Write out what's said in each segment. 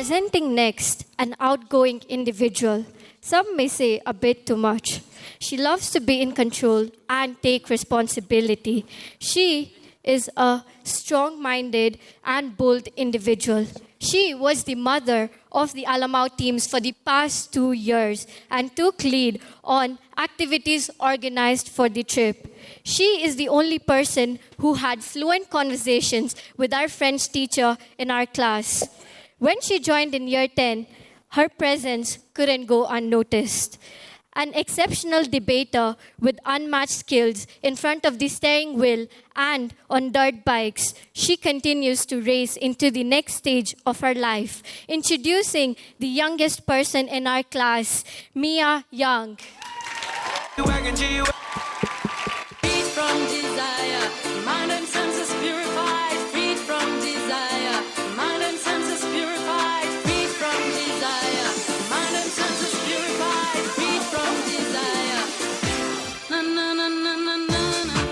Presenting next, an outgoing individual. Some may say a bit too much. She loves to be in control and take responsibility. She is a strong-minded and bold individual. She was the mother of the Alamao teams for the past 2 years and took lead on activities organized for the trip. She is the only person who had fluent conversations with our French teacher in our class. When she joined in year 10, her presence couldn't go unnoticed. An exceptional debater with unmatched skills in front of the steering wheel and on dirt bikes, she continues to race into the next stage of her life. Introducing the youngest person in our class, Mia Young. Freed from desire, mind and senses purified. Freed from desire, mind and senses purified. Freed from desire, mind and senses purified. Freed from desire. Na na na na na na na na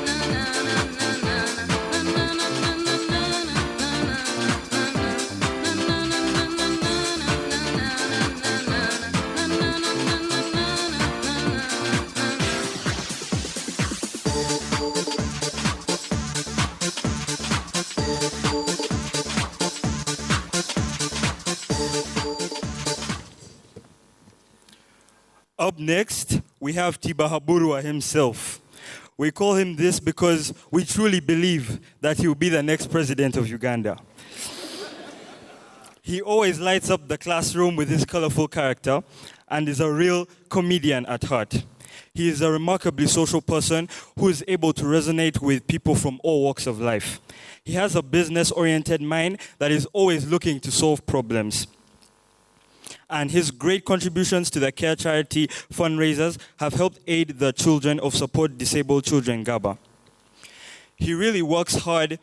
Up next, we have Tibbha Habura himself. We call him this because we truly believe that he will be the next president of Uganda. He always lights up the classroom with his colorful character and is a real comedian at heart. He is a remarkably social person who is able to resonate with people from all walks of life. He has a business-oriented mind that is always looking to solve problems. And his great contributions to the Care Charity fundraisers have helped aid the children of Support Disabled Children, GABA. He really works hard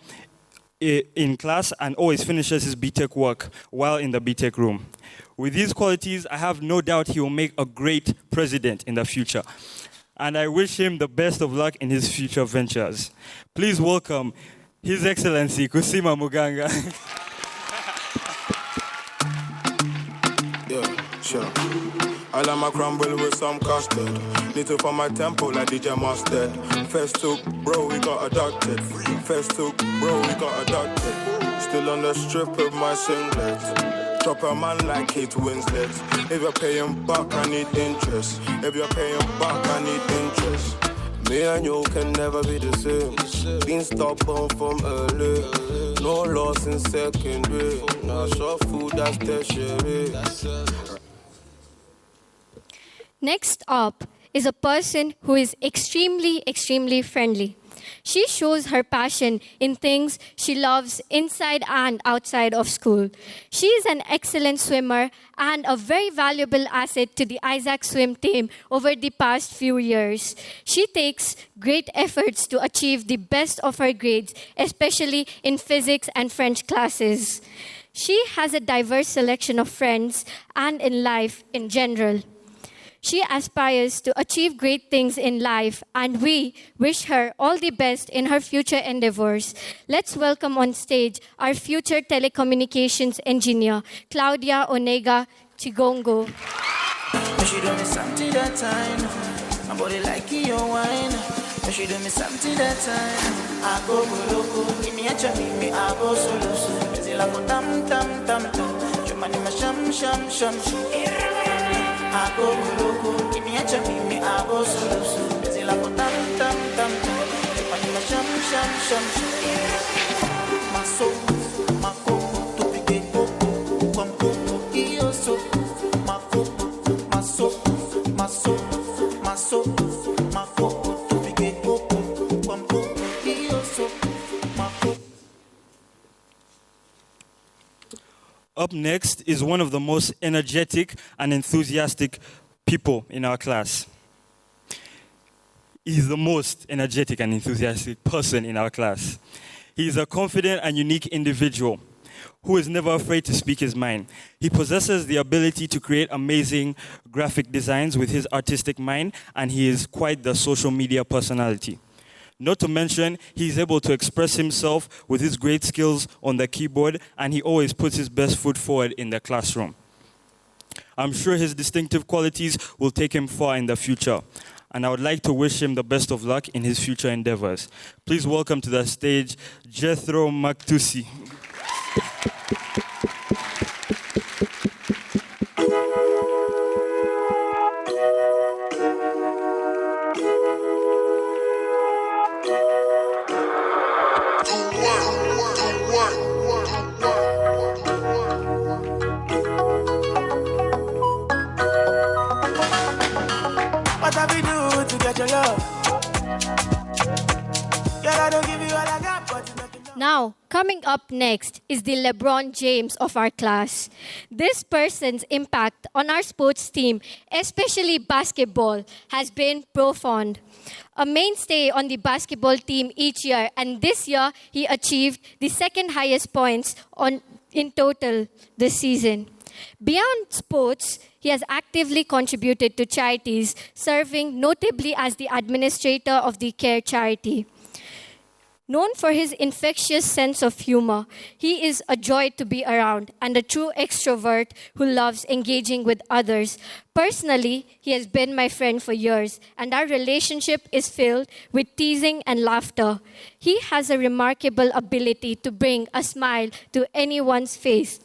in class and always finishes his BTech work while in the BTech room. With these qualities, I have no doubt he will make a great president in the future. And I wish him the best of luck in his future ventures. Please welcome His Excellency Kusima Muganga. Sure. I like my crumble with some custard. Little for my temple like DJ Mustard. First took, bro, we got adopted. First took, bro, we got adopted. Still on the strip with my singlet. Drop a man like Kate Winslet. If you're paying back, I need interest. If you're paying back, I need interest. Me and you can never be the same. Been stubborn from early. No loss in secondary. Now short food, that's tertiary. Next up is a person who is extremely friendly. She shows her passion in things she loves inside and outside of school. She is an excellent swimmer and a very valuable asset to the Isaac swim team over the past few years. She takes great efforts to achieve the best of her grades, especially in physics and French classes. She has a diverse selection of friends and in life in general. She aspires to achieve great things in life, and we wish her all the best in her future endeavors. Let's welcome on stage our future telecommunications engineer, Claudia Onega Chigongo. She do me something that time. My body like your wine. She do me something that time. I go loco, give me a chop, me I go solo. Busy like a tam tam tam tam. Your money my sham sham sham. I go loco, give me a chop, me I go solo. Busy like a tam tam tam tam. Your money my sham sham sham. My soul, my coco, to be gay coco, come coco, iyo so. My coco, my soul, my soul, my soul, my coco. Up next is one of the most energetic and enthusiastic people in our class. He's the most energetic and enthusiastic person in our class. He's a confident and unique individual who is never afraid to speak his mind. He possesses the ability to create amazing graphic designs with his artistic mind, and he is quite the social media personality. Not to mention, he's able to express himself with his great skills on the keyboard, and he always puts his best foot forward in the classroom. I'm sure his distinctive qualities will take him far in the future, and I would like to wish him the best of luck in his future endeavors. Please welcome to the stage Jethro Maktusi. What have we do to get your love? Girl, I don't give you all I got, but it's not enough. Now, coming up next is the LeBron James of our class. This person's impact on our sports team, especially basketball, has been profound. A mainstay on the basketball team each year, and this year he achieved the second highest points in total this season. Beyond sports, he has actively contributed to charities, serving notably as the administrator of the CARE charity. Known for his infectious sense of humor, he is a joy to be around and a true extrovert who loves engaging with others. Personally, he has been my friend for years, and our relationship is filled with teasing and laughter. He has a remarkable ability to bring a smile to anyone's face.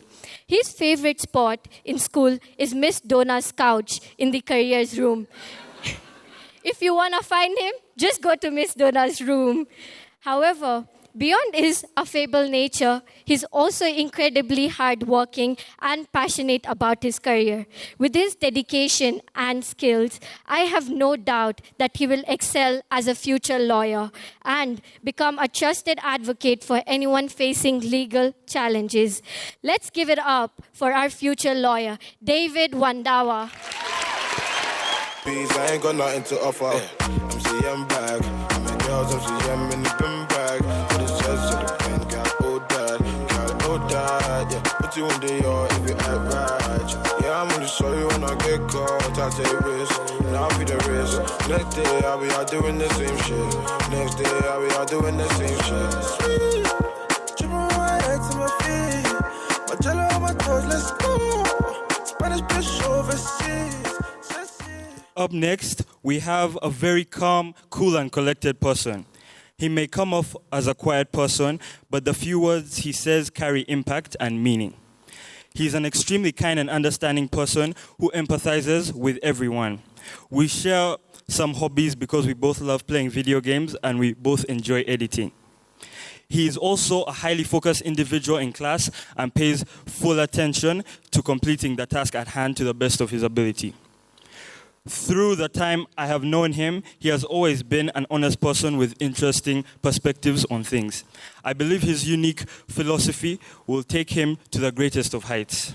His favorite spot in school is Miss Donna's couch in the careers room. If you want to find him, just go to Miss Donna's room. However, beyond his affable nature, he's also incredibly hardworking and passionate about his career. With his dedication and skills, I have no doubt that he will excel as a future lawyer and become a trusted advocate for anyone facing legal challenges. Let's give it up for our future lawyer, David Wandawa. Bees, I ain't got nothing to offer. MCM bag, my girls MCM in the bin bag. Put his chest to the pen, got all that, yeah. Put you in the yard if you act right. Yeah, I'm gonna show you when I get caught. I take risks, and I'll be the risk. Next day I'll be out doing the same shit. Next day I'll be out doing the same shit. Sweet, tripping my head to my feet. My jello on my toes, let's go. Spanish bitch overseas. Up next, we have a very calm, cool, and collected person. He may come off as a quiet person, but the few words he says carry impact and meaning. He's an extremely kind and understanding person who empathizes with everyone. We share some hobbies because we both love playing video games and we both enjoy editing. He is also a highly focused individual in class and pays full attention to completing the task at hand to the best of his ability. Through the time I have known him, he has always been an honest person with interesting perspectives on things. I believe his unique philosophy will take him to the greatest of heights.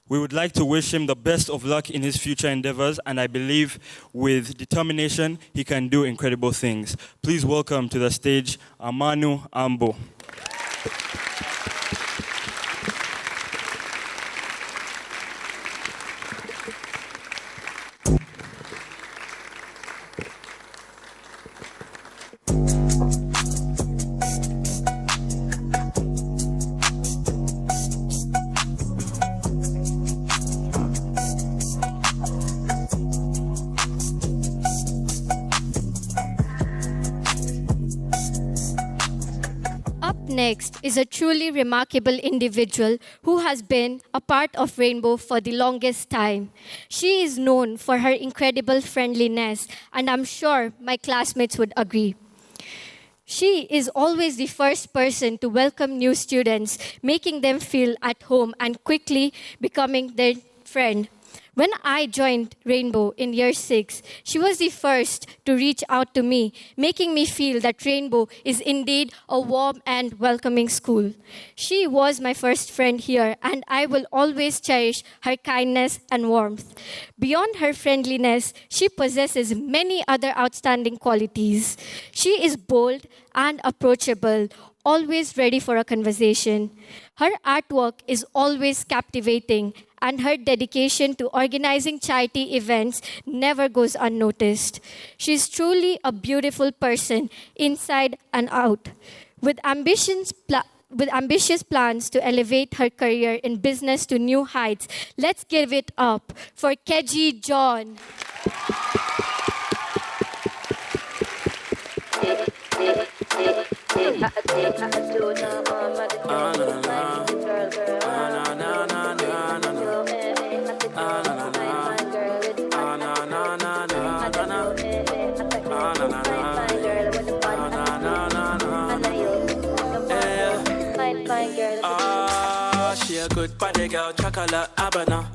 We would like to wish him the best of luck in his future endeavors, and I believe with determination, he can do incredible things. Please welcome to the stage Amanu Ambo. Next is a truly remarkable individual who has been a part of Rainbow for the longest time. She is known for her incredible friendliness, and I'm sure my classmates would agree. She is always the first person to welcome new students, making them feel at home and quickly becoming their friend. When I joined Rainbow in year 6, she was the first to reach out to me, making me feel that Rainbow is indeed a warm and welcoming school. She was my first friend here, and I will always cherish her kindness and warmth. Beyond her friendliness, she possesses many other outstanding qualities. She is bold and approachable, always ready for a conversation. Her artwork is always captivating, and her dedication to organizing charity events never goes unnoticed. She's truly a beautiful person inside and out. With ambitious plans to elevate her career in business to new heights, let's give it up for Kaji John. She a good body girl, chocolate Abana.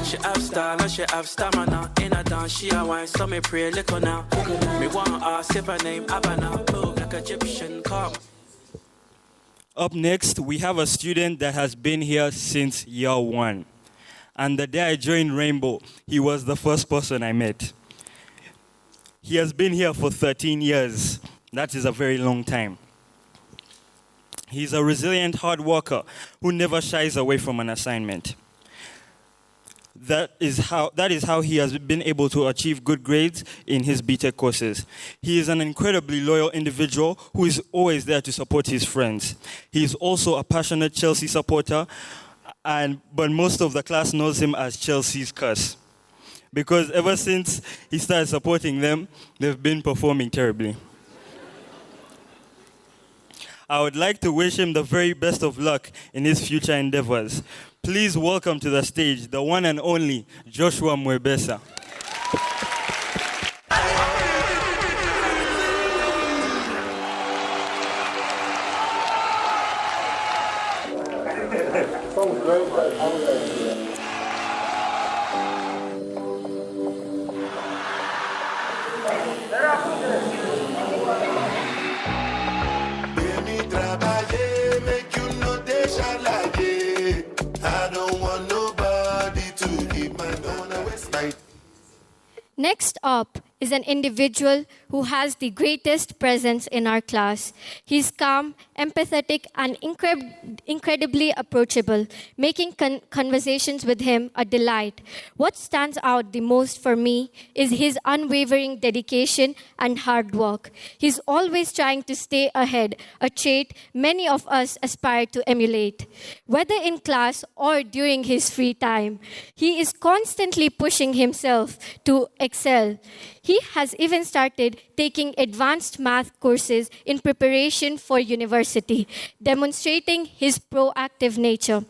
She have style and she have stamina. In a dance, she a wine, so me pray little now. Me want ask if her name Abana. Move like Egyptian, come. Up next, we have a student that has been here since year 1. And the day I joined Rainbow, he was the first person I met. He has been here for 13 years. That is a very long time. He's a resilient hard worker who never shies away from an assignment. That is how he has been able to achieve good grades in his BTech courses. He is an incredibly loyal individual who is always there to support his friends. He is also a passionate Chelsea supporter, but most of the class knows him as Chelsea's curse. Because ever since he started supporting them, they've been performing terribly. I would like to wish him the very best of luck in his future endeavors. Please welcome to the stage the one and only Joshua Mwebesa. Next up is an individual who has the greatest presence in our class. He's calm, empathetic, and incredibly approachable, making conversations with him a delight. What stands out the most for me is his unwavering dedication and hard work. He's always trying to stay ahead, a trait many of us aspire to emulate. Whether in class or during his free time, he is constantly pushing himself to excel. He has even started taking advanced math courses in preparation for university, demonstrating his proactive nature.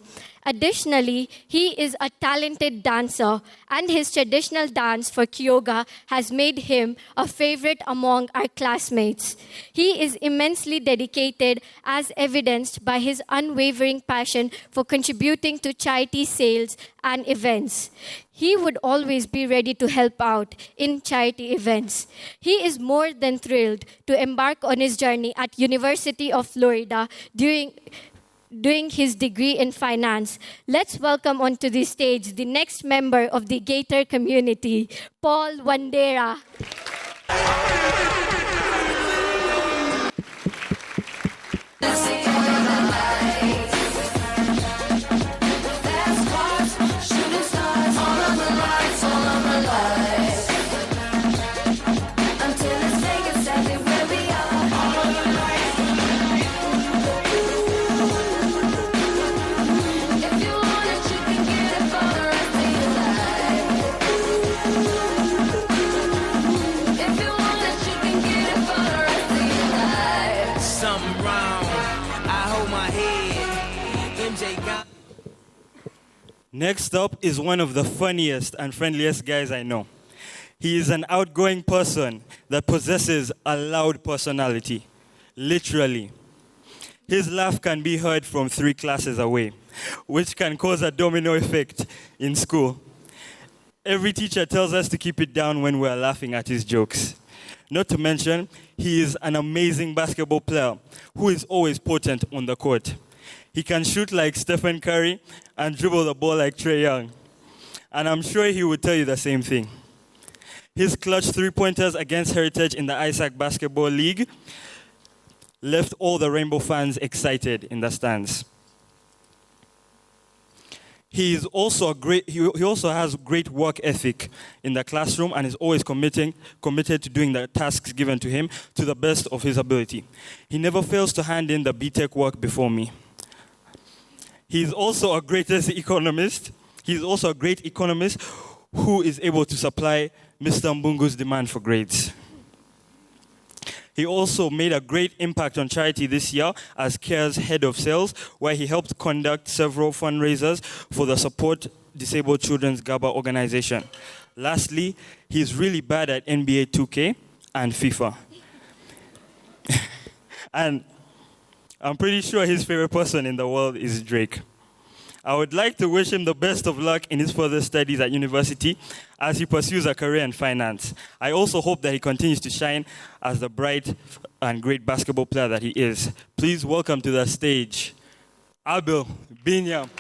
Additionally, he is a talented dancer, and his traditional dance for Kyoga has made him a favorite among our classmates. He is immensely dedicated, as evidenced by his unwavering passion for contributing to charity sales and events. He would always be ready to help out in charity events. He is more than thrilled to embark on his journey at University of Florida doing his degree in finance. Let's welcome onto the stage the next member of the Gator community, Paul Wandera. Next up is one of the funniest and friendliest guys I know. He is an outgoing person that possesses a loud personality, literally. His laugh can be heard from 3 classes away, which can cause a domino effect in school. Every teacher tells us to keep it down when we're laughing at his jokes. Not to mention, he is an amazing basketball player who is always potent on the court. He can shoot like Stephen Curry and dribble the ball like Trae Young. And I'm sure he would tell you the same thing. His clutch 3-pointers against Heritage in the ISAC Basketball League left all the Rainbow fans excited in the stands. He is also he also has great work ethic in the classroom and is always committed to doing the tasks given to him to the best of his ability. He never fails to hand in the BTech work before me. He is also a great economist. He is also a great economist who is able to supply Mr. Mbungu's demand for grades. He also made a great impact on charity this year as CARE's head of sales, where he helped conduct several fundraisers for the Support Disabled Children's GABA organization. Lastly, he's really bad at NBA 2K and FIFA. And I'm pretty sure his favorite person in the world is Drake. I would like to wish him the best of luck in his further studies at university as he pursues a career in finance. I also hope that he continues to shine as the bright and great basketball player that he is. Please welcome to the stage, Abel Binyam.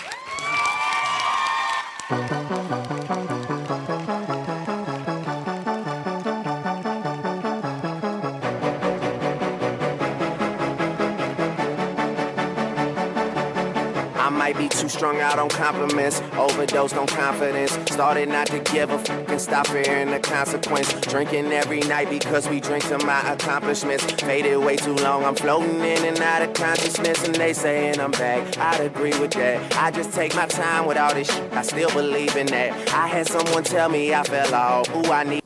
Might be too strung out on compliments, overdosed on confidence. Started not to give a fuck and stop fearing the consequence. Drinking every night because we drink to my accomplishments. Faded way too long, I'm floating in and out of consciousness. And they saying I'm back, I'd agree with that. I just take my time with all this shit, I still believe in that. I had someone tell me I fell off, ooh I need.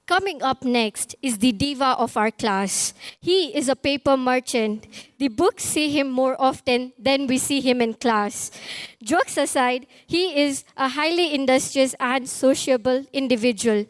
Coming up next is the diva of our class. He is a paper merchant. The books see him more often than we see him in class. Jokes aside, he is a highly industrious and sociable individual,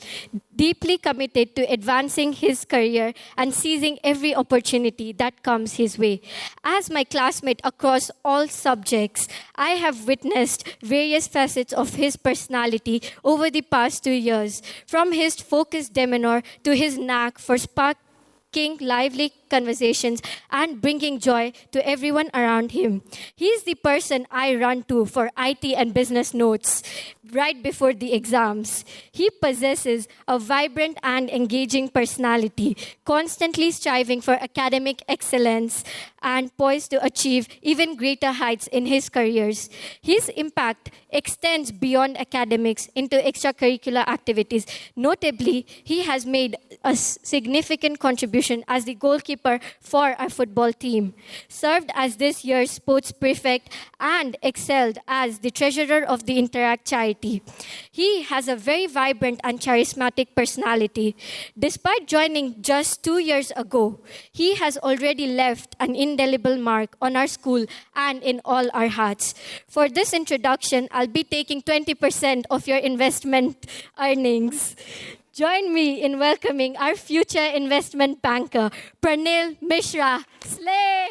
deeply committed to advancing his career and seizing every opportunity that comes his way. As my classmate across all subjects, I have witnessed various facets of his personality over the past 2 years, from his focused demeanor to his knack for sparking lively conversations and bringing joy to everyone around him. He's the person I run to for IT and business notes right before the exams. He possesses a vibrant and engaging personality, constantly striving for academic excellence and poised to achieve even greater heights in his careers. His impact extends beyond academics into extracurricular activities. Notably, he has made a significant contribution as the goalkeeper for our football team, served as this year's sports prefect, and excelled as the treasurer of the Interact charity. He has a very vibrant and charismatic personality. Despite joining just 2 years ago, he has already left an indelible mark on our school and in all our hearts. For this introduction, I'll be taking 20% of your investment earnings. Join me in welcoming our future investment banker, Prel Mishra. Slay!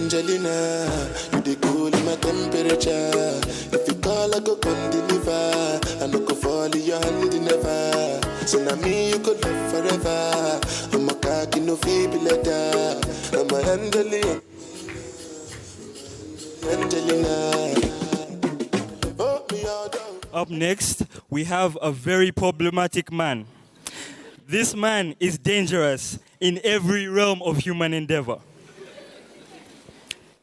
Angelina, you the cool in my temperature. If you call, I go come deliver. I no go fall in your hand never. So now me you could love forever. I'm a cocky no feeble letter. I'm a Angelina. Up next, we have a very problematic man. This man is dangerous in every realm of human endeavor.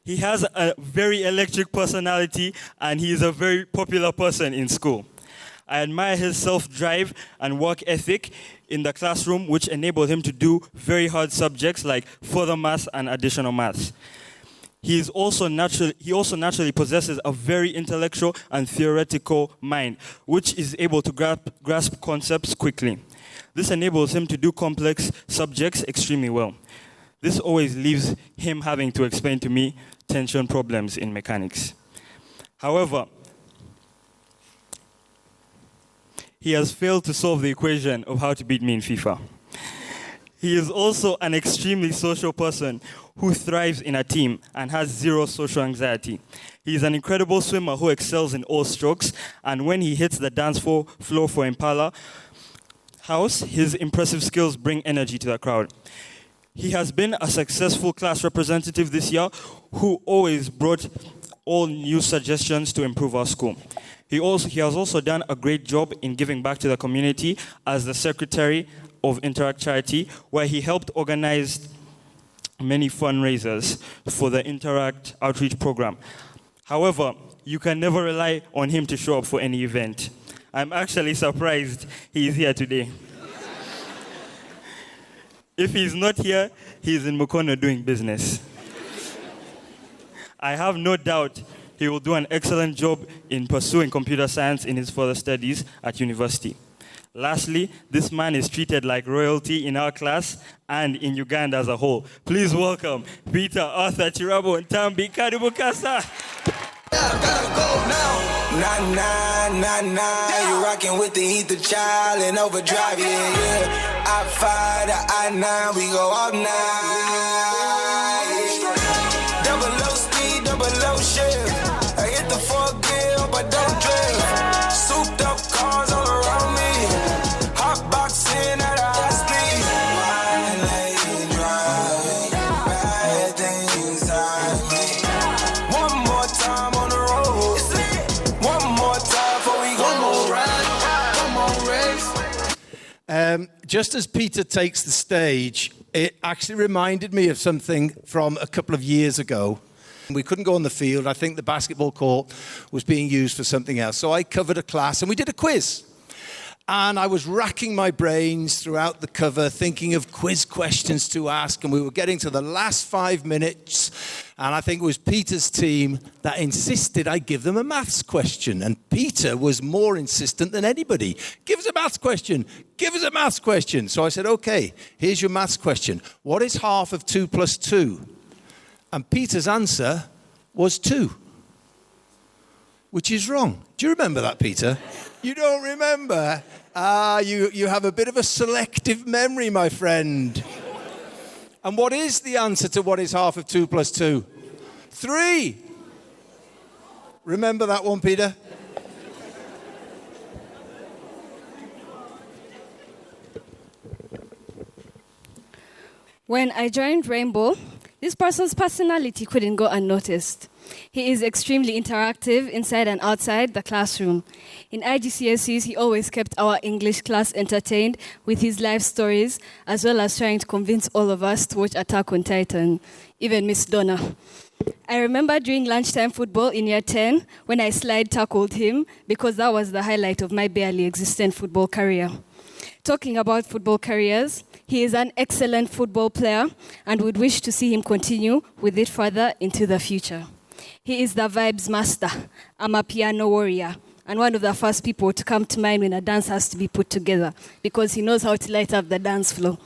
He has a very electric personality and he is a very popular person in school. I admire his self-drive and work ethic in the classroom, which enabled him to do very hard subjects like further maths and additional maths. He also naturally possesses a very intellectual and theoretical mind, which is able to grasp concepts quickly. This enables him to do complex subjects extremely well. This always leaves him having to explain to me tension problems in mechanics. However, he has failed to solve the equation of how to beat me in FIFA. He is also an extremely social person who thrives in a team and has zero social anxiety. He is an incredible swimmer who excels in all strokes, and when he hits the dance floor for Impala, house, his impressive skills bring energy to the crowd. He has been a successful class representative this year who always brought all new suggestions to improve our school. He has also done a great job in giving back to the community as the secretary of Interact Charity, where he helped organize many fundraisers for the Interact outreach program. However, you can never rely on him to show up for any event. I'm actually surprised he is here today. If he's not here, he's in Mukono doing business. I have no doubt he will do an excellent job in pursuing computer science in his further studies at university. Lastly, this man is treated like royalty in our class and in Uganda as a whole. Please welcome Peter, Arthur, Chirabo, and Tambi Kadubukasa. Nah, you rockin' with the ether child and overdrive, yeah. I-5 to I-9, we go all night. Double low speed, double low shift. I hit the 4th gear, but don't drift. Souped up cars all around me. Hot boxing at a high speed. Why lady driving? Bad things I me. One more time on the road. One more time before we go. One more ride, one more race. Just as Peter takes the stage, it actually reminded me of something from a couple of years ago. We couldn't go on the field. I think the basketball court was being used for something else. So I covered a class and we did a quiz. And I was racking my brains throughout the cover, thinking of quiz questions to ask. And we were getting to the last 5 minutes. And I think it was Peter's team that insisted I give them a maths question. And Peter was more insistent than anybody. Give us a maths question. Give us a maths question. So I said, okay, here's your maths question. What is half of 2 plus 2? And Peter's answer was 2, which is wrong. Do you remember that, Peter? You don't remember? You have a bit of a selective memory, my friend. And what is the answer to what is half of 2 plus 2? 3. Remember that one, Peter? When I joined Rainbow, this person's personality couldn't go unnoticed. He is extremely interactive inside and outside the classroom. In IGCSEs, he always kept our English class entertained with his life stories, as well as trying to convince all of us to watch Attack on Titan, even Miss Donna. I remember during lunchtime football in year 10 when I slide tackled him because that was the highlight of my barely existent football career. Talking about football careers, he is an excellent football player and would wish to see him continue with it further into the future. He is the vibes master, I'm a piano warrior, and one of the first people to come to mind when a dance has to be put together because he knows how to light up the dance floor.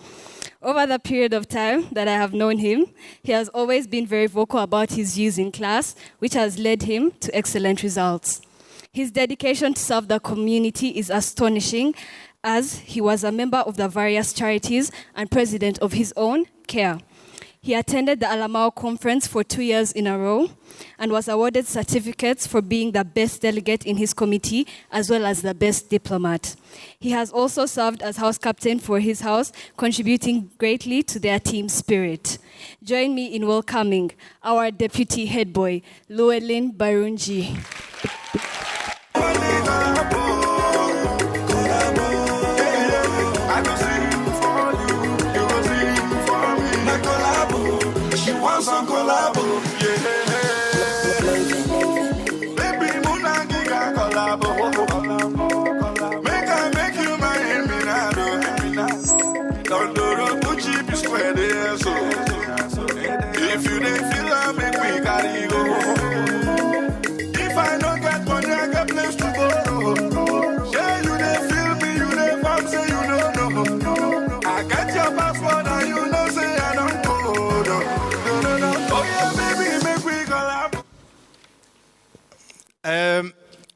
Over the period of time that I have known him, he has always been very vocal about his views in class, which has led him to excellent results. His dedication to serve the community is astonishing, as he was a member of the various charities and president of his own CARE. He attended the Alamao conference for 2 years in a row and was awarded certificates for being the best delegate in his committee as well as the best diplomat. He has also served as house captain for his house, contributing greatly to their team spirit. Join me in welcoming our deputy head boy, Lluin Barunji. Some collabo, yeah. Baby, Munagi got collabo. Make you my Eminado. Don't do the Gucci, be square there, so. If you didn't feel like me, we gotta go. If I don't get money, I got place to go. Yeah, you didn't feel me, you didn't fuck, say you don't know. I got your passport, and you know, say I don't go.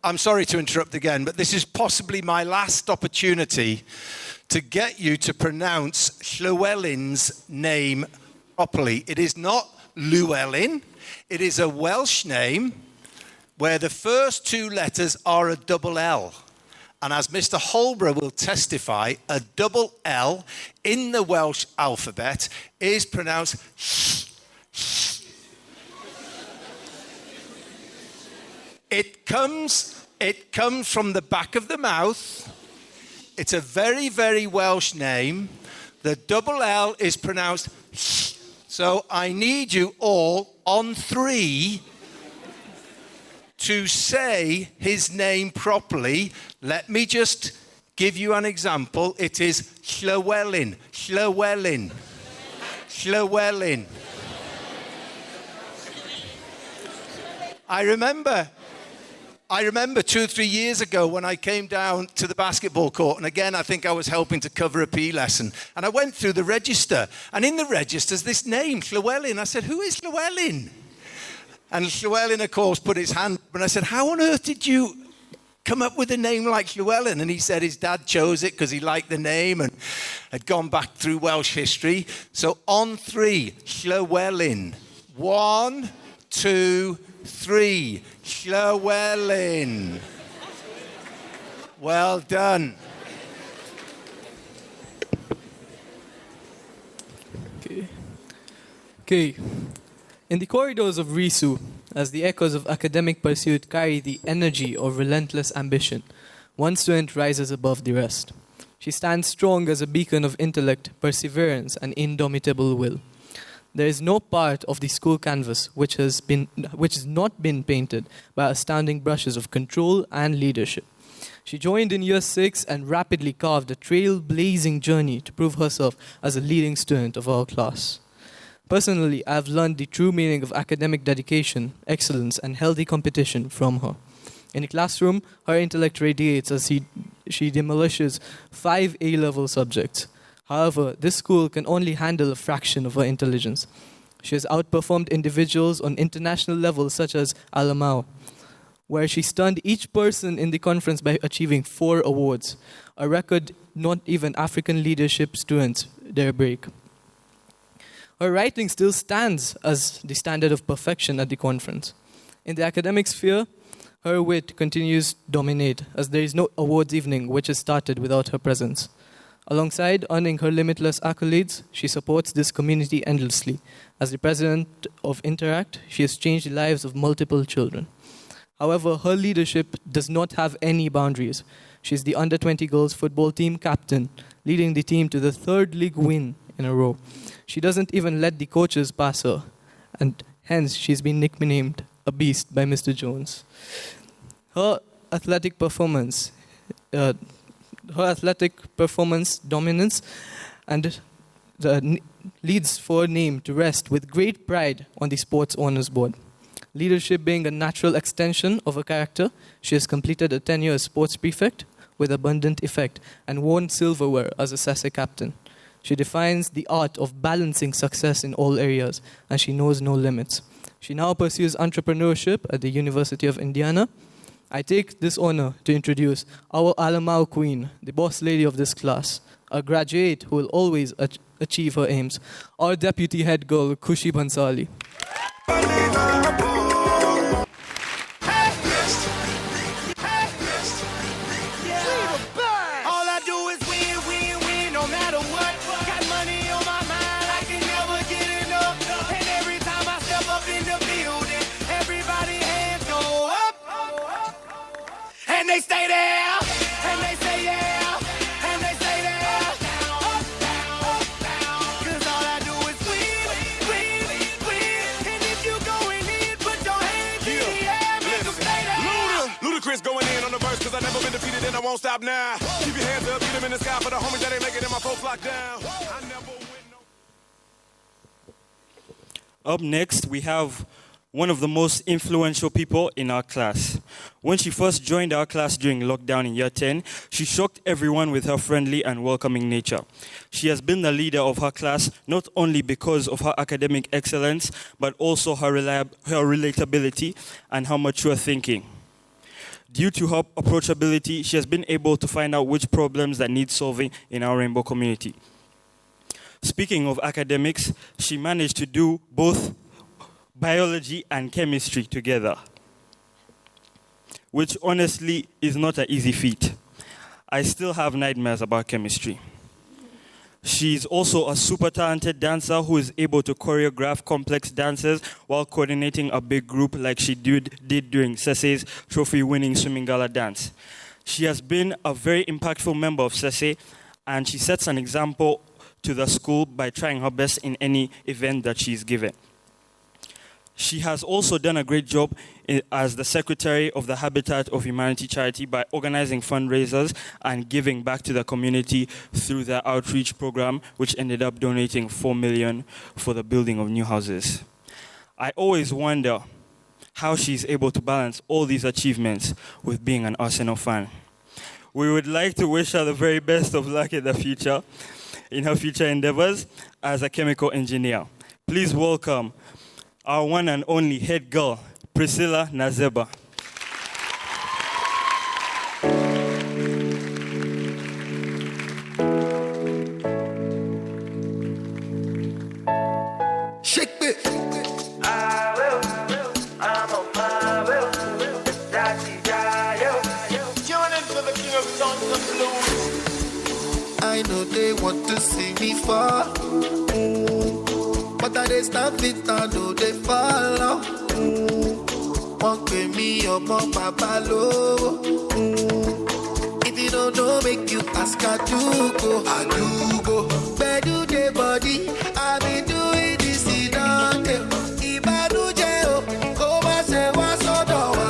I'm sorry to interrupt again, but this is possibly my last opportunity to get you to pronounce Llywelyn's name properly. It is not Llewellyn. It is a Welsh name where the first 2 letters are a double L. And as Mr. Habura will testify, a double L in the Welsh alphabet is pronounced It comes from the back of the mouth. It's a very, very Welsh name. The double L is pronounced So I need you all on 3 to say his name properly. Let me just give you an example. It is Llywelyn, Llywelyn, Llywelyn. I remember 2 or 3 years ago when I came down to the basketball court, and again, I think I was helping to cover a PE lesson, and I went through the register, and in the register's this name, Llywelyn. I said, who is Llywelyn? And Llywelyn, of course, put his hand up, and I said, how on earth did you come up with a name like Llywelyn? And he said his dad chose it because he liked the name and had gone back through Welsh history. So on 3, Llywelyn. 1, 2, 3. Llywelyn. Well done. Okay. In the corridors of Risu, as the echoes of academic pursuit carry the energy of relentless ambition, one student rises above the rest. She stands strong as a beacon of intellect, perseverance, and indomitable will. There is no part of the school canvas which has not been painted by astounding brushes of control and leadership. She joined in year 6 and rapidly carved a trailblazing journey to prove herself as a leading student of our class. Personally, I have learned the true meaning of academic dedication, excellence, and healthy competition from her. In the classroom, her intellect radiates as she demolishes 5 A-level subjects. However, this school can only handle a fraction of her intelligence. She has outperformed individuals on international levels such as Alamau, where she stunned each person in the conference by achieving 4 awards, a record not even African leadership students dare break. Her writing still stands as the standard of perfection at the conference. In the academic sphere, her wit continues to dominate, as there is no awards evening which is started without her presence. Alongside earning her limitless accolades, she supports this community endlessly. As the president of Interact, she has changed the lives of multiple children. However, her leadership does not have any boundaries. She is the under-20 girls football team captain, leading the team to the 3rd league win in a row. She doesn't even let the coaches pass her, and hence she's been nicknamed a beast by Mr. Jones. Her athletic performance dominance and leads for her name to rest with great pride on the sports owners board. Leadership being a natural extension of her character, she has completed a 10-year sports prefect with abundant effect and won silverware as a SASE captain. She defines the art of balancing success in all areas, and she knows no limits. She now pursues entrepreneurship at the University of Indiana. I take this honor to introduce our Alamau queen, the boss lady of this class, a graduate who will always achieve her aims, our deputy head girl, Kushi Bansali. They stay there, and they say yeah, and they say there, up, down, up, down. 'Cause all I do is win, win, win. And if you going in, put your hands in the air, make them stay there. Ludacris going in on the verse, 'cause I never been defeated and I won't stop now. Keep your hands up, get them in the sky for the homies that ain't making it, my folks locked down. I never win no. Up next, we have one of the most influential people in our class. When she first joined our class during lockdown in year 10, she shocked everyone with her friendly and welcoming nature. She has been the leader of her class not only because of her academic excellence, but also her relatability and her mature thinking. Due to her approachability, she has been able to find out which problems that need solving in our rainbow community. Speaking of academics, she managed to do both biology and chemistry together, which honestly is not an easy feat. I still have nightmares about chemistry. She's also a super talented dancer who is able to choreograph complex dances while coordinating a big group like she did during Sese's trophy-winning swimming gala dance. She has been a very impactful member of Sese, and she sets an example to the school by trying her best in any event that she's given. She has also done a great job as the secretary of the Habitat of Humanity charity by organizing fundraisers and giving back to the community through their outreach program, which ended up donating 4 million for the building of new houses. I always wonder how she's able to balance all these achievements with being an Arsenal fan. We would like to wish her the very best of luck in her future endeavors as a chemical engineer. Please welcome our one and only head girl, Priscilla Nazeba. Shake it. I know they want to see me fall. But I they stop it, I know they follow. Won't pay me up on Papa Low. If you don't know, make you ask, I do go. Where do they body? I been doing this in Dante. Ibadu Jeo, Koma se wa sodowa.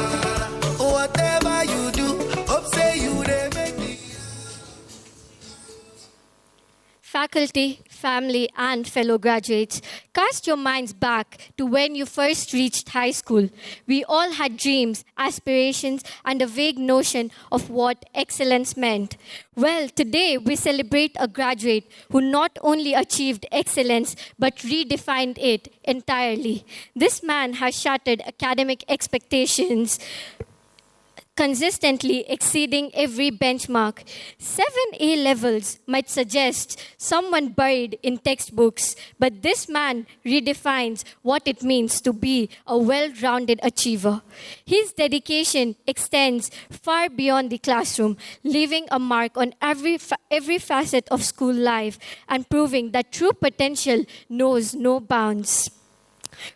Whatever you do, hope say you they make me. Faculty, family, and fellow graduates, cast your minds back to when you first reached high school. We all had dreams, aspirations, and a vague notion of what excellence meant. Well, today we celebrate a graduate who not only achieved excellence, but redefined it entirely. This man has shattered academic expectations, consistently exceeding every benchmark. 7 A levels might suggest someone buried in textbooks, but this man redefines what it means to be a well-rounded achiever. His dedication extends far beyond the classroom, leaving a mark on every facet of school life and proving that true potential knows no bounds.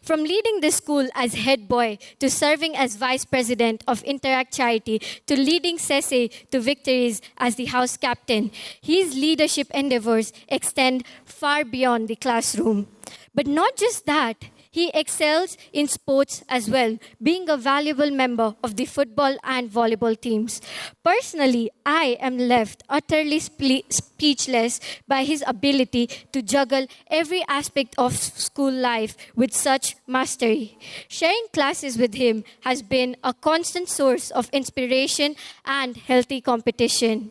From leading the school as head boy to serving as vice president of Interact Charity to leading Sese to victories as the house captain, his leadership endeavors extend far beyond the classroom. But not just that, he excels in sports as well, being a valuable member of the football and volleyball teams. Personally, I am left utterly speechless by his ability to juggle every aspect of school life with such mastery. Sharing classes with him has been a constant source of inspiration and healthy competition.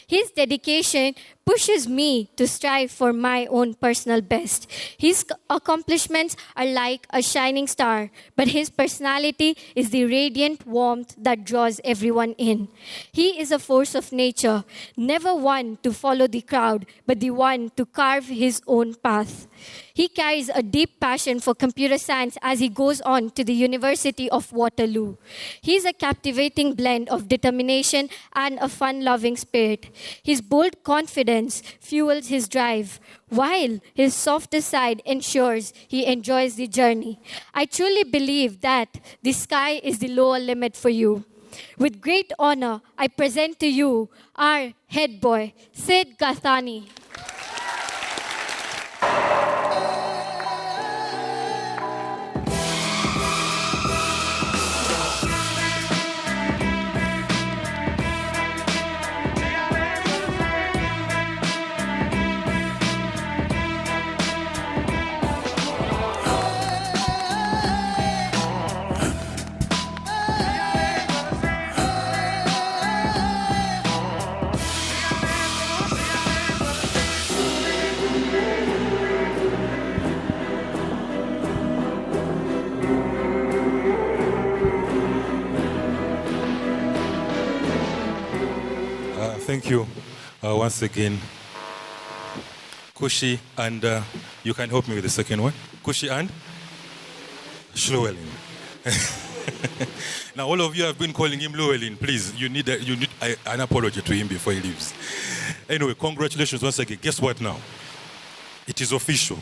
His dedication pushes me to strive for my own personal best. His accomplishments are like a shining star, but his personality is the radiant warmth that draws everyone in. He is a force of nature, never one to follow the crowd, but the one to carve his own path. He carries a deep passion for computer science as he goes on to the University of Waterloo. He is a captivating blend of determination and a fun-loving spirit. His bold confidence fuels his drive, while his softer side ensures he enjoys the journey. I truly believe that the sky is the lower limit for you. With great honor, I present to you our head boy, Sid Gathani. Thank you once again, Kushi, and you can help me with the second one. Kushi and Lluin. Now, all of you have been calling him Lluin. Please, you need an apology to him before he leaves. Anyway, congratulations once again. Guess what now? It is official.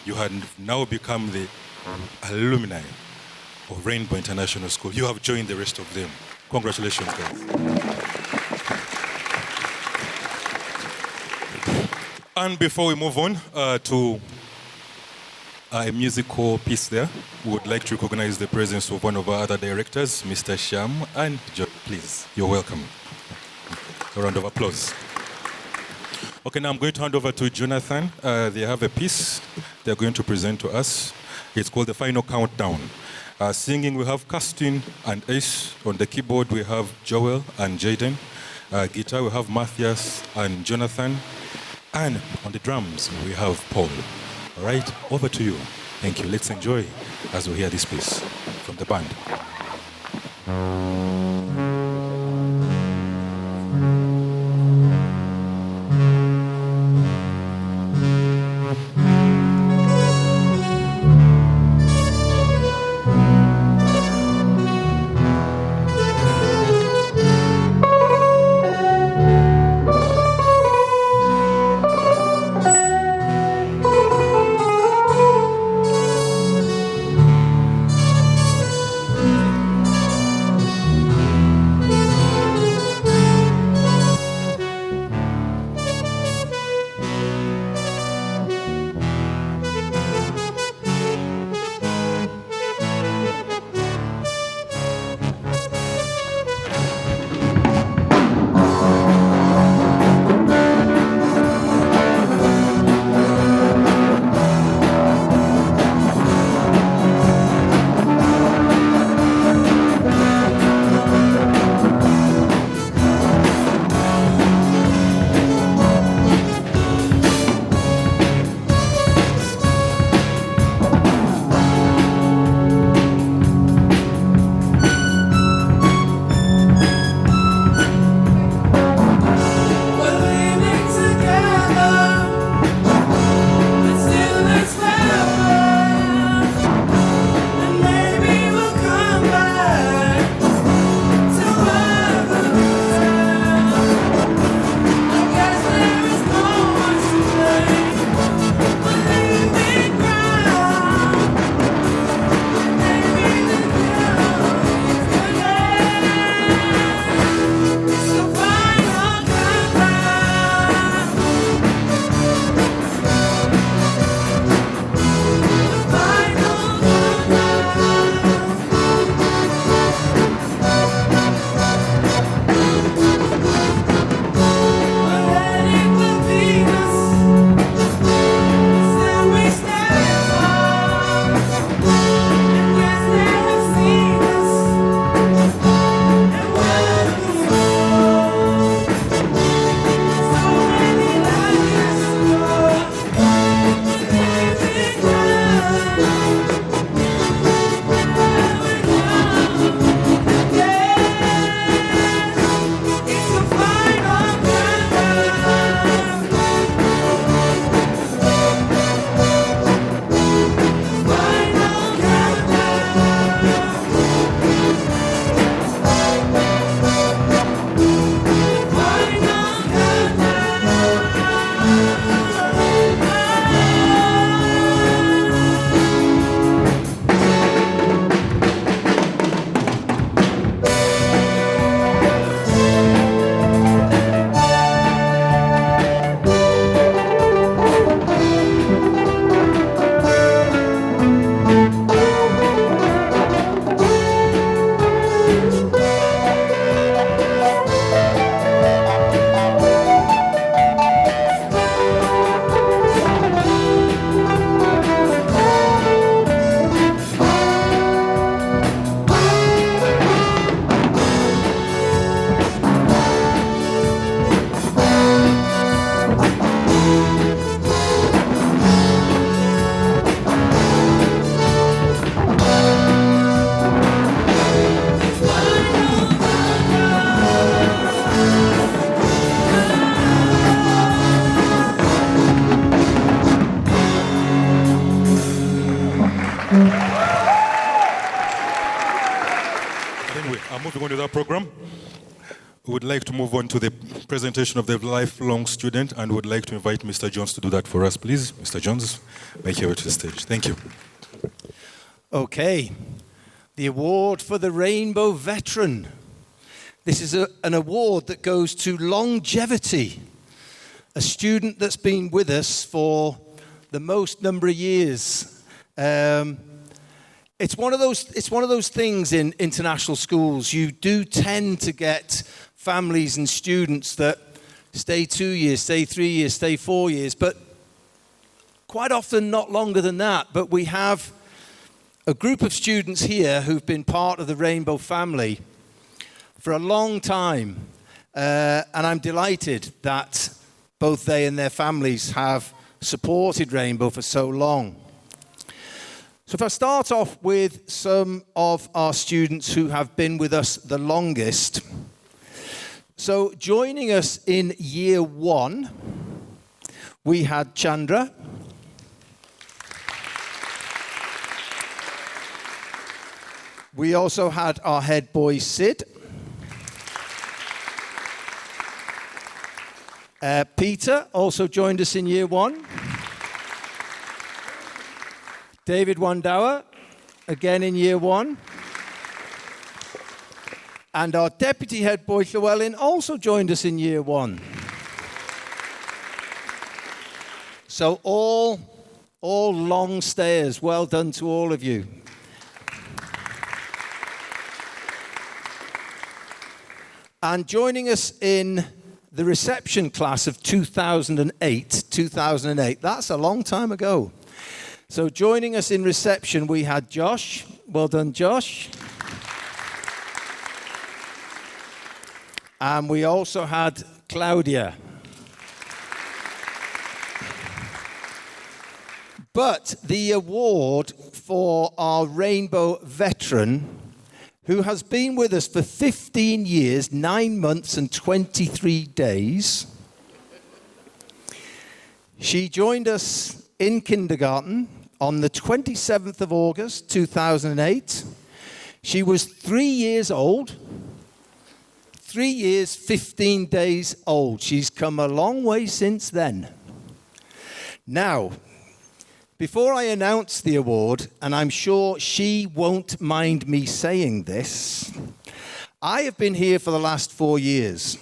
You have now become the alumni of Rainbow International School. You have joined the rest of them. Congratulations, guys. And before we move on to a musical piece there, we would like to recognize the presence of one of our other directors, Mr. Sham and Joy. Please, you're welcome. A round of applause. Okay, now I'm going to hand over to Jonathan. They have a piece they're going to present to us. It's called The Final Countdown. Singing, we have Castin and Ace. On the keyboard, we have Joel and Jaden. Guitar, we have Matthias and Jonathan. And on the drums, we have Paul. All right, over to you. Thank you. Let's enjoy as we hear this piece from the band. We would like to move on to the presentation of the lifelong student and would like to invite Mr. Jones to do that for us, please. Mr. Jones, make your way to the stage. Thank you. Okay. The award for the Rainbow Veteran. This is an award that goes to longevity. A student that's been with us for the most number of years. It's one of those things in international schools. You do tend to get families and students that stay 2 years, stay 3 years, stay 4 years, but quite often not longer than that. But we have a group of students here who've been part of the Rainbow family for a long time. And I'm delighted that both they and their families have supported Rainbow for so long. So if I start off with some of our students who have been with us the longest. So joining us in year 1, we had Chandra. We also had our head boy, Sid. Peter also joined us in year 1. David Wandawa, again in year 1. And our deputy head boy, Llewellyn, also joined us in year 1. So all long stayers, well done to all of you. And joining us in the reception class of 2008, that's a long time ago. So joining us in reception, we had Josh. Well done, Josh. And we also had Claudia. But the award for our Rainbow Veteran, who has been with us for 15 years, 9 months and 23 days. She joined us in kindergarten on the 27th of August, 2008. She was 3 years old. 3 years, 15 days old. She's come a long way since then. Now, before I announce the award, and I'm sure she won't mind me saying this, I have been here for the last 4 years.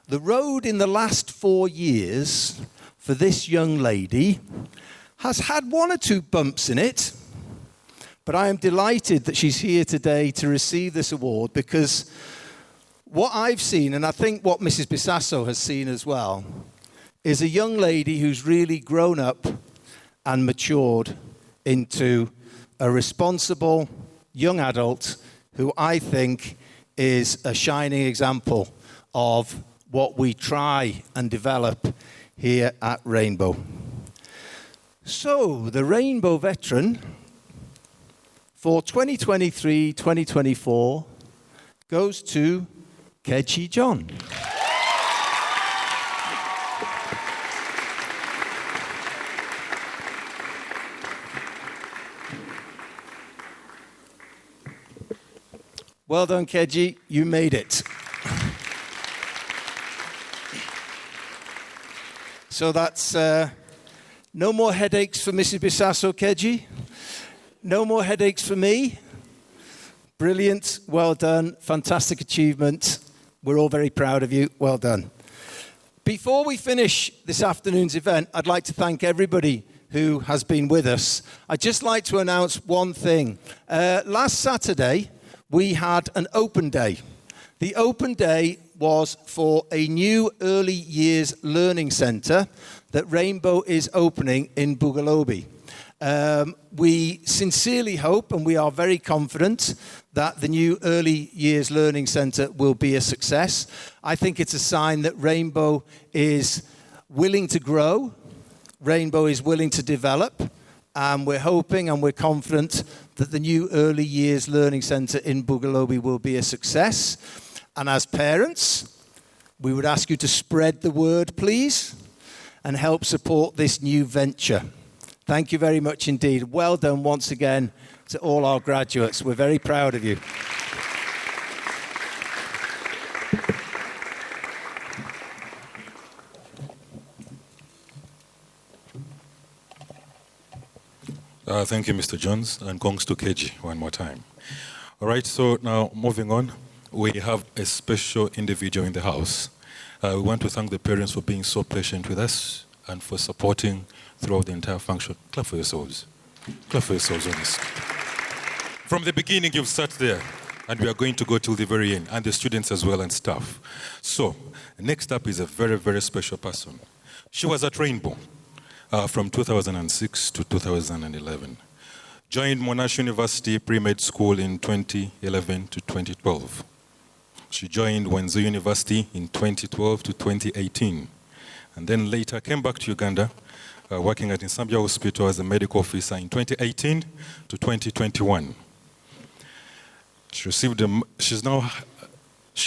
The road in the last 4 years for this young lady has had 1 or 2 bumps in it, but I am delighted that she's here today to receive this award, because what I've seen, and I think what Mrs. Bisasso has seen as well, is a young lady who's really grown up and matured into a responsible young adult who I think is a shining example of what we try and develop here at Rainbow. So, the Rainbow Veteran for 2023-2024 goes to Kaji John. Well done, Kaji. You made it. So that's no more headaches for Mrs. Bisasso, Kaji. No more headaches for me. Brilliant. Well done. Fantastic achievement. We're all very proud of you. Well done. Before we finish this afternoon's event, I'd like to thank everybody who has been with us. I'd just like to announce one thing. Last Saturday, we had an open day. The open day was for a new early years learning centre that Rainbow is opening in Bugalobi. We sincerely hope, and we are very confident, that the new early years learning centre will be a success. I think it's a sign that Rainbow is willing to grow, Rainbow is willing to develop, and we're hoping and we're confident that the new early years learning centre in Bugalobi will be a success. And as parents, we would ask you to spread the word, please, and help support this new venture. Thank you very much indeed. Well done once again to all our graduates. We're very proud of you. Thank you, Mr. Jones, and congrats to Kaji one more time. All right, so now moving on, we have a special individual in the house. We want to thank the parents for being so patient with us and for supporting throughout the entire function. Clap for yourselves. Clap for yourselves, honestly. From the beginning, you've sat there, and we are going to go till the very end, and the students as well and staff. So, next up is a very, very special person. She was at Rainbow from 2006 to 2011. Joined Monash University Pre-Med School in 2011 to 2012. She joined Wenzo University in 2012 to 2018. And then later came back to Uganda, working at Nsambya Hospital as a medical officer in 2018 to 2021. She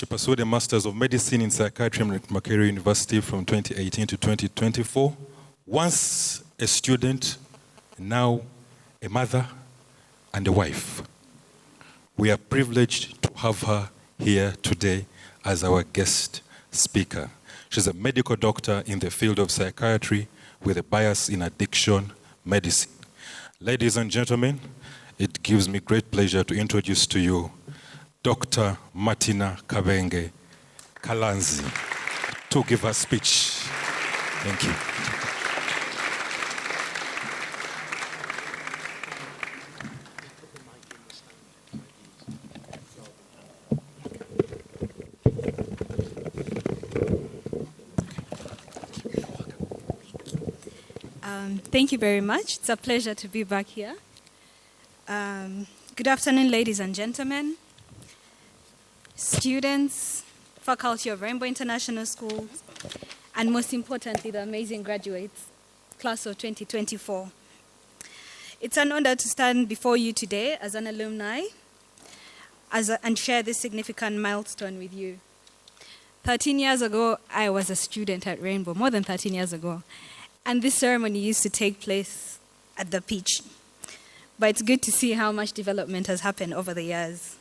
pursued a Master's of Medicine in Psychiatry at Makerere University from 2018 to 2024. Once a student, now a mother and a wife. We are privileged to have her here today as our guest speaker. She's a medical doctor in the field of psychiatry with a bias in addiction medicine. Ladies and gentlemen, it gives me great pleasure to introduce to you Dr. Martina Kabenge Kalanzi to give her speech. Thank you. Thank you very much. It's a pleasure to be back here. Good afternoon, ladies and gentlemen, students, faculty of Rainbow International School, and most importantly, the amazing graduates, class of 2024. It's an honor to stand before you today as an alumni and share this significant milestone with you. 13 years ago, I was a student at Rainbow, more than 13 years ago. And this ceremony used to take place at the pitch. But it's good to see how much development has happened over the years.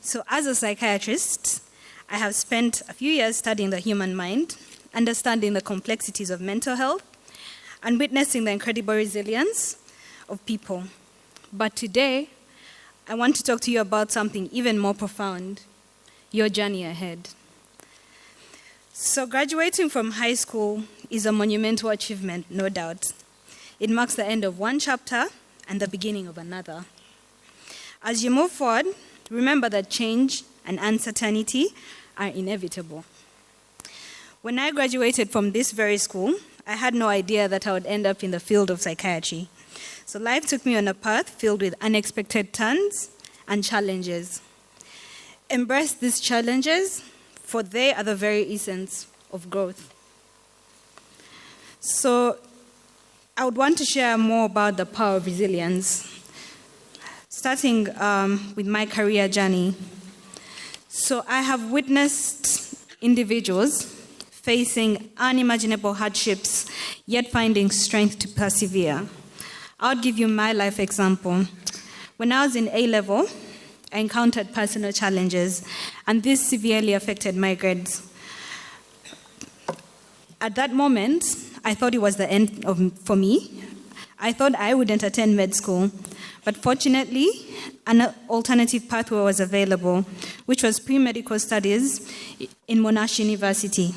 So as a psychiatrist, I have spent a few years studying the human mind, understanding the complexities of mental health, and witnessing the incredible resilience of people. But today, I want to talk to you about something even more profound, your journey ahead. So graduating from high school is a monumental achievement, no doubt. It marks the end of one chapter and the beginning of another. As you move forward, remember that change and uncertainty are inevitable. When I graduated from this very school, I had no idea that I would end up in the field of psychiatry. So life took me on a path filled with unexpected turns and challenges. Embrace these challenges, for they are the very essence of growth. So I would want to share more about the power of resilience, starting with my career journey. So I have witnessed individuals facing unimaginable hardships, yet finding strength to persevere. I'll give you my life example. When I was in A-level, I encountered personal challenges, and this severely affected my grades. At that moment, I thought it was the end for me. I thought I wouldn't attend med school, but fortunately, an alternative pathway was available, which was pre-medical studies in Monash University.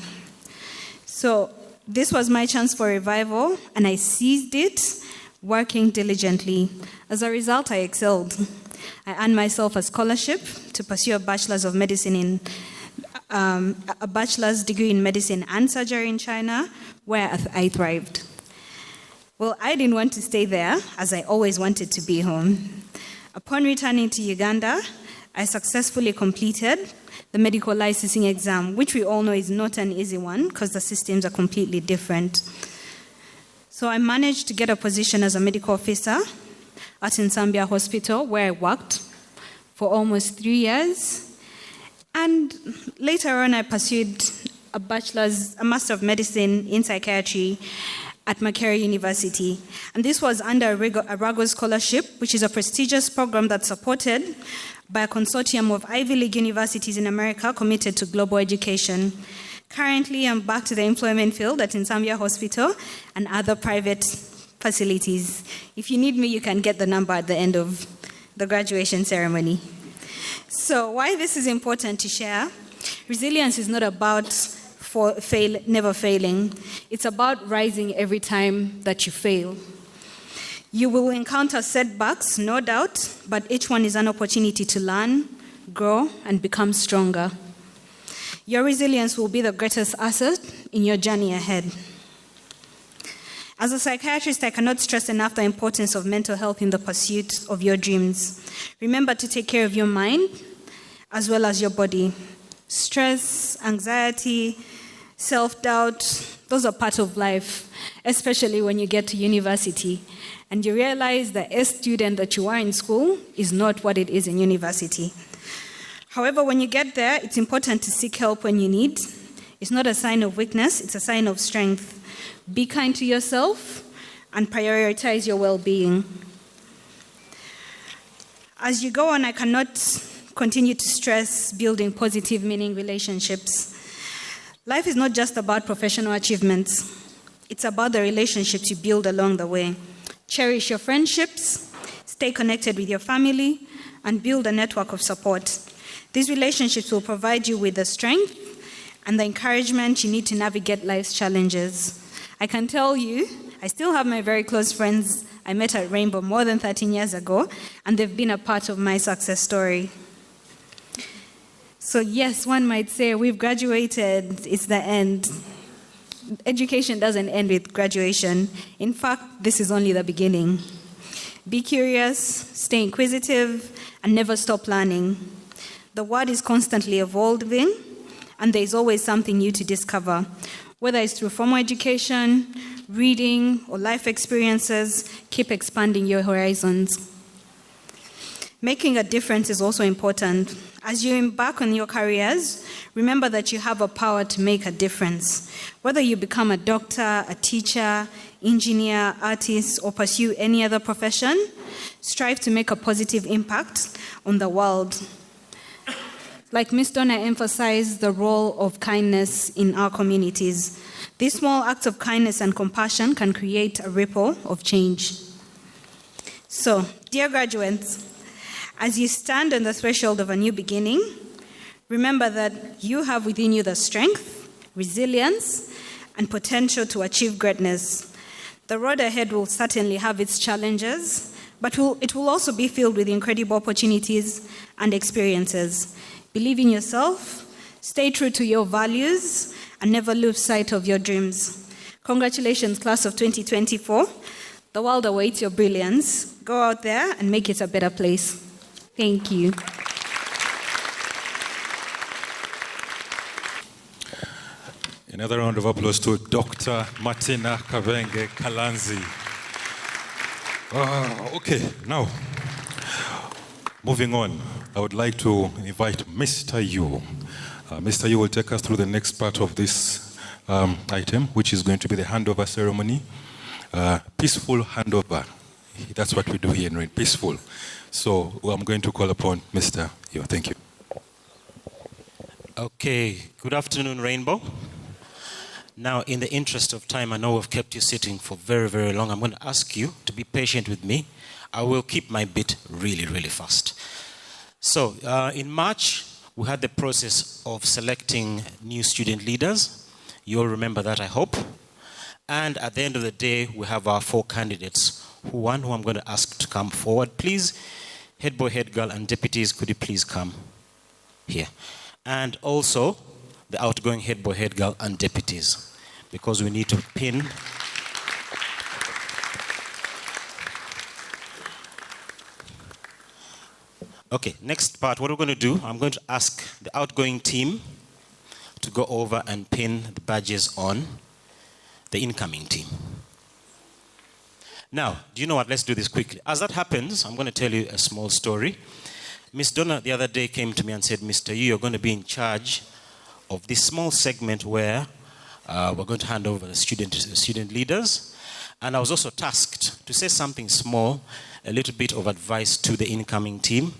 So this was my chance for revival, and I seized it, working diligently. As a result, I excelled. I earned myself a scholarship to pursue a bachelor's of medicine a bachelor's degree in medicine and surgery in China, where I thrived. Well, I didn't want to stay there, as I always wanted to be home. Upon returning to Uganda, I successfully completed the medical licensing exam, which we all know is not an easy one because the systems are completely different. So I managed to get a position as a medical officer at Nsambya Hospital, where I worked for almost 3 years. And later on, I pursued a Master of Medicine in Psychiatry at Makerere University. And this was under a Rago Scholarship, which is a prestigious program that's supported by a consortium of Ivy League universities in America committed to global education. Currently, I'm back to the employment field at Nsambya Hospital and other private facilities. If you need me, you can get the number at the end of the graduation ceremony. So why this is important to share? Resilience is not about never failing. It's about rising every time that you fail. You will encounter setbacks, no doubt, but each one is an opportunity to learn, grow, and become stronger. Your resilience will be the greatest asset in your journey ahead. As a psychiatrist, I cannot stress enough the importance of mental health in the pursuit of your dreams. Remember to take care of your mind as well as your body. Stress, anxiety, self-doubt, those are part of life, especially when you get to university and you realize the A student that you are in school is not what it is in university. However, when you get there, it's important to seek help when you need. It's not a sign of weakness, it's a sign of strength. Be kind to yourself and prioritize your well-being. As you go on, I cannot continue to stress building positive, meaning relationships. Life is not just about professional achievements. It's about the relationships you build along the way. Cherish your friendships, stay connected with your family, and build a network of support. These relationships will provide you with the strength and the encouragement you need to navigate life's challenges. I can tell you, I still have my very close friends I met at Rainbow more than 13 years ago, and they've been a part of my success story. So yes, one might say we've graduated, it's the end. Education doesn't end with graduation. In fact, this is only the beginning. Be curious, stay inquisitive, and never stop learning. The world is constantly evolving, and there's always something new to discover. Whether it's through formal education, reading, or life experiences, keep expanding your horizons. Making a difference is also important. As you embark on your careers, remember that you have a power to make a difference. Whether you become a doctor, a teacher, engineer, artist, or pursue any other profession, strive to make a positive impact on the world. Like Ms. Donna emphasized the role of kindness in our communities. These small acts of kindness and compassion can create a ripple of change. So, dear graduates, as you stand on the threshold of a new beginning, remember that you have within you the strength, resilience, and potential to achieve greatness. The road ahead will certainly have its challenges, but it will also be filled with incredible opportunities and experiences. Believe in yourself, stay true to your values, and never lose sight of your dreams. Congratulations, class of 2024. The world awaits your brilliance. Go out there and make it a better place. Thank you. Another round of applause to Dr. Martina Kavenge Kalanzi. Okay, now, moving on, I would like to invite Mr. Yu. Mr. Yu will take us through the next part of this item, which is going to be the handover ceremony. Peaceful handover. That's what we do here in Rain, peaceful. So I'm going to call upon Mr. Yu. Thank you. Okay, good afternoon, Rainbow. Now, in the interest of time, I know we've kept you sitting for very, very long. I'm going to ask you to be patient with me. I will keep my bit really, really fast. So, in March, we had the process of selecting new student leaders. You all remember that, I hope. And at the end of the day, we have our 4 candidates. Who I'm going to ask to come forward, please. Head boy, head girl, and deputies, could you please come here? And also, the outgoing head boy, head girl, and deputies, because we need to pin. Okay, next part, what we're going to do, I'm going to ask the outgoing team to go over and pin the badges on the incoming team. Now, do you know what? Let's do this quickly. As that happens, I'm going to tell you a small story. Miss Donna the other day came to me and said, Mr. Yu, you're going to be in charge of this small segment where we're going to hand over the student leaders. And I was also tasked to say something small, a little bit of advice to the incoming team,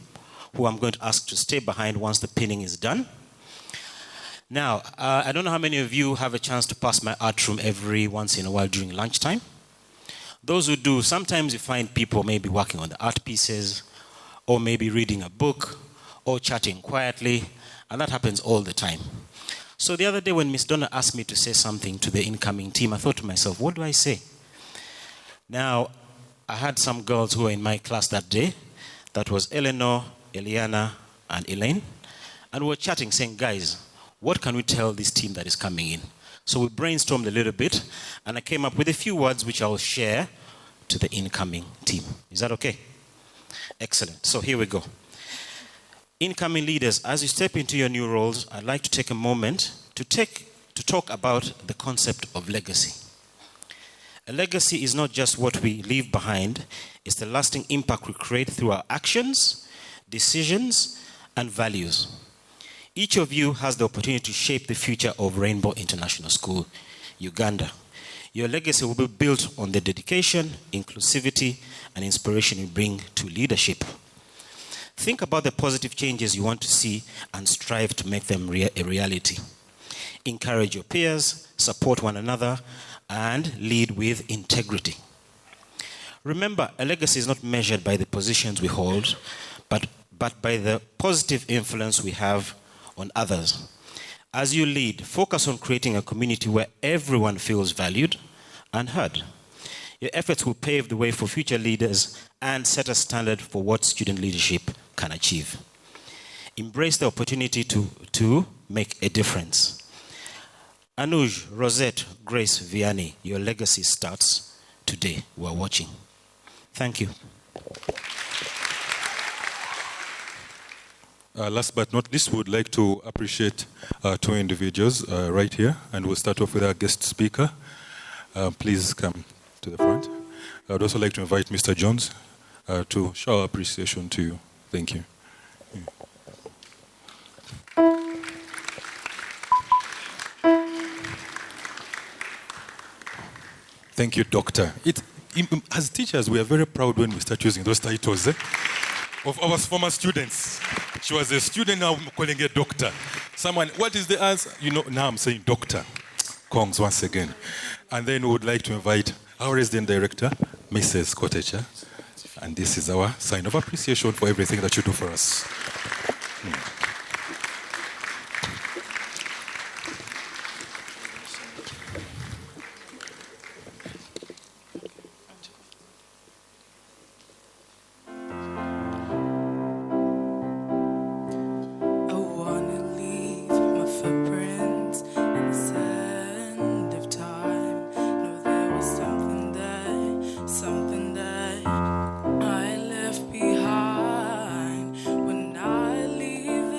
who I'm going to ask to stay behind once the pinning is done. Now, I don't know how many of you have a chance to pass my art room every once in a while during lunchtime. Those who do, sometimes you find people maybe working on the art pieces, or maybe reading a book, or chatting quietly, and that happens all the time. So the other day when Miss Donna asked me to say something to the incoming team, I thought to myself, what do I say? Now, I had some girls who were in my class that day. That was Eleanor, Eliana, and Elaine. And we were chatting, saying, guys, what can we tell this team that is coming in? So we brainstormed a little bit, and I came up with a few words which I will share to the incoming team. Is that okay? Excellent. So here we go. Incoming leaders, as you step into your new roles, I'd like to take a moment to talk about the concept of legacy. A legacy is not just what we leave behind, it's the lasting impact we create through our actions, decisions, and values. Each of you has the opportunity to shape the future of Rainbow International School, Uganda. Your legacy will be built on the dedication, inclusivity, and inspiration you bring to leadership. Think about the positive changes you want to see and strive to make them a reality. Encourage your peers, support one another, and lead with integrity. Remember, a legacy is not measured by the positions we hold, but by the positive influence we have on others. As you lead, focus on creating a community where everyone feels valued and heard. Your efforts will pave the way for future leaders and set a standard for what student leadership can achieve. Embrace the opportunity to make a difference. Anuj, Rosette, Grace, Vianney, your legacy starts today. We're watching. Thank you. Last but not least, we would like to appreciate two individuals right here, and we'll start off with our guest speaker. Please come to the front. I would also like to invite Mr. Jones to show our appreciation to you. Thank you. Thank you, Doctor. As teachers, we are very proud when we start using those titles of our former students. She was a student, now I'm calling her Doctor. Someone, what is the answer? You know, now I'm saying Doctor. Kongs once again. And then we would like to invite our resident director, Mrs. Kotecha. And this is our sign of appreciation for everything that you do for us. I left behind when I leave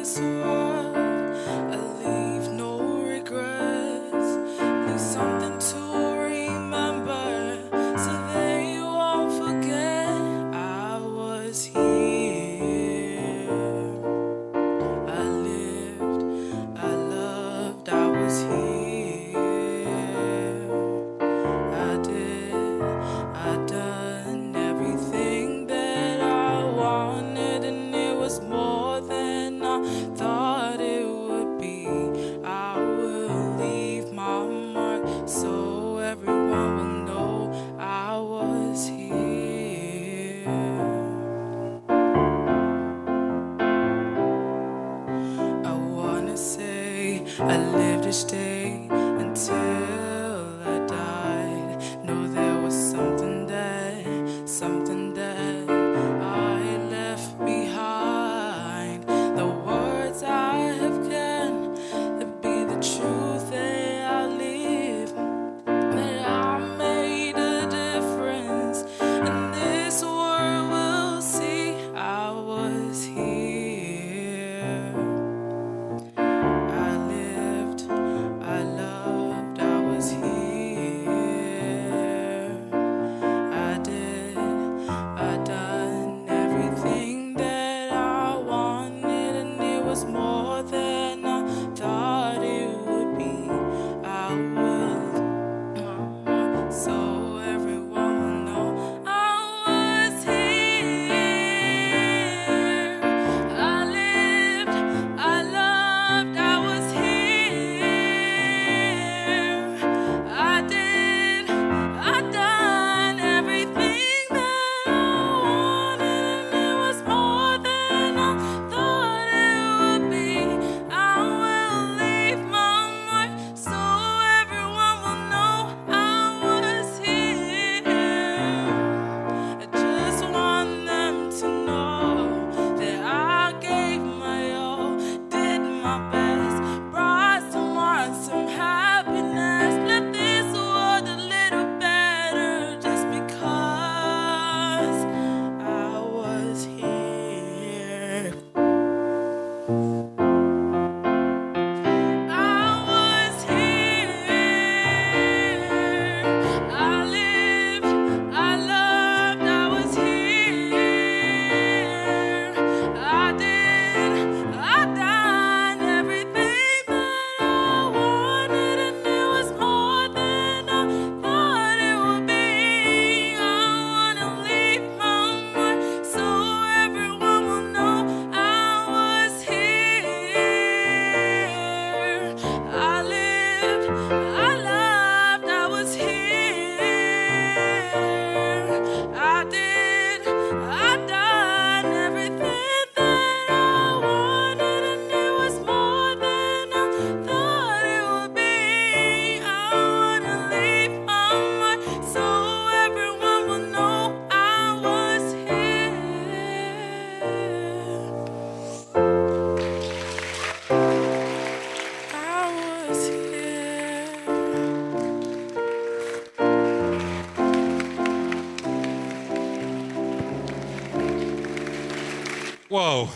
Wow,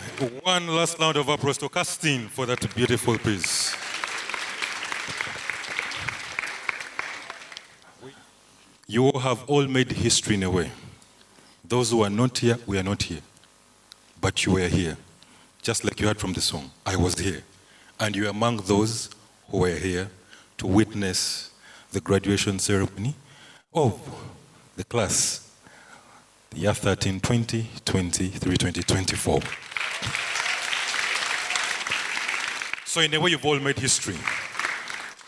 one last round of applause to Casting for that beautiful piece. You have all made history in a way. Those who are not here, we are not here. But you were here. Just like you heard from the song, I was here. And you are among those who were here to witness the graduation ceremony of the class, the year 13, 2023, 2024. So in a way, you've all made history.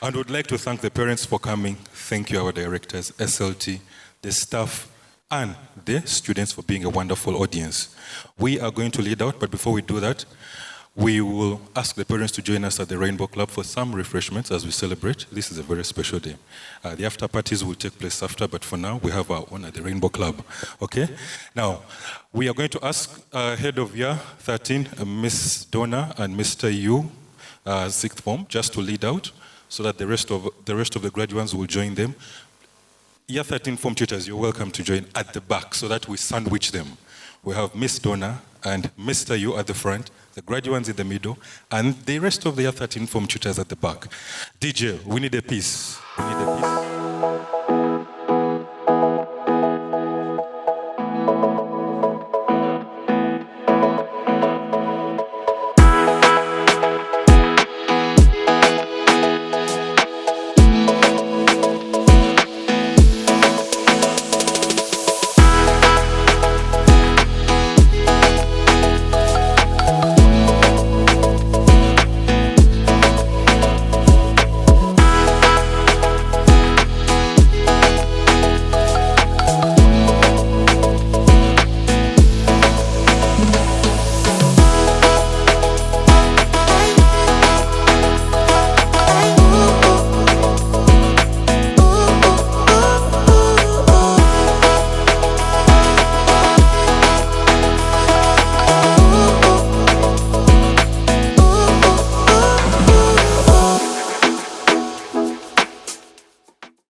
And would like to thank the parents for coming. Thank you, our directors, SLT, the staff, and the students for being a wonderful audience. We are going to lead out, but before we do that, we will ask the parents to join us at the Rainbow Club for some refreshments as we celebrate. This is a very special day. The after parties will take place after, but for now, we have our own at the Rainbow Club. Okay? Now, we are going to ask head of year 13, Miss Donna and Mr. Yu, sixth form, just to lead out, so that the rest of the graduates will join them. Year 13 form tutors, you're welcome to join at the back so that we sandwich them. We have Miss Donna and Mr. Yu at the front, the graduates in the middle, and the rest of the year 13 form tutors at the back. DJ, we need a piece. We need a piece.